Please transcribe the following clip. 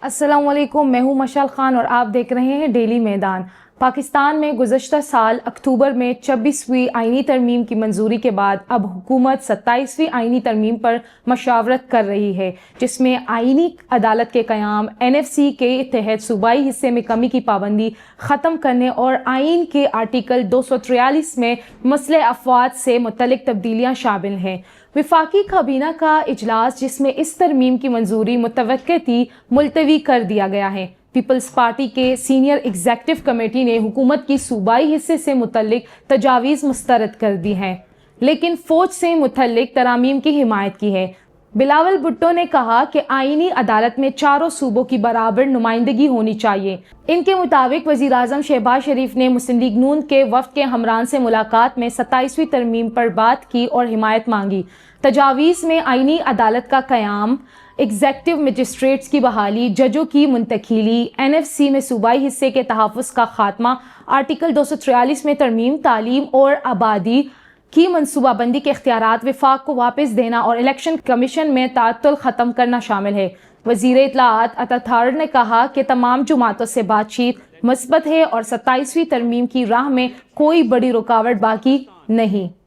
السلام علیکم، میں ہوں مشعل خان اور آپ دیکھ رہے ہیں ڈیلی میدان۔ پاکستان میں گزشتہ سال اکتوبر میں 26ویں آئینی ترمیم کی منظوری کے بعد اب حکومت 27ویں آئینی ترمیم پر مشاورت کر رہی ہے، جس میں آئینی عدالت کے قیام، NFC کے تحت صوبائی حصے میں کمی کی پابندی ختم کرنے اور آئین کے آرٹیکل 243 میں مسلح افواد سے متعلق تبدیلیاں شامل ہیں۔ وفاقی کابینہ کا اجلاس، جس میں اس ترمیم کی منظوری متوقع تھی، ملتوی کر دیا گیا ہے۔ پیپلز پارٹی کے سینئر ایگزیکٹو کمیٹی نے حکومت کی صوبائی حصے سے متعلق تجاویز مسترد کر دی ہیں، لیکن فوج سے متعلق ترامیم کی حمایت کی ہے۔ بلاول بھٹو نے کہا کہ آئینی عدالت میں چاروں صوبوں کی برابر نمائندگی ہونی چاہیے۔ ان کے مطابق وزیر اعظم شہباز شریف نے مسلم لیگ نون کے وفد کے ہمراہان سے ملاقات میں 27ویں ترمیم پر بات کی اور حمایت مانگی۔ تجاویز میں آئینی عدالت کا قیام، ایگزیکٹو مجسٹریٹس کی بحالی، ججوں کی منتقلی، NFC میں صوبائی حصے کے تحفظ کا خاتمہ، آرٹیکل 243 میں ترمیم، تعلیم اور آبادی کی منصوبہ بندی کے اختیارات وفاق کو واپس دینا اور الیکشن کمیشن میں تعطل ختم کرنا شامل ہے۔ وزیر اطلاعات عطا طاہر نے کہا کہ تمام جماعتوں سے بات چیت مثبت ہے اور 27ویں ترمیم کی راہ میں کوئی بڑی رکاوٹ باقی نہیں۔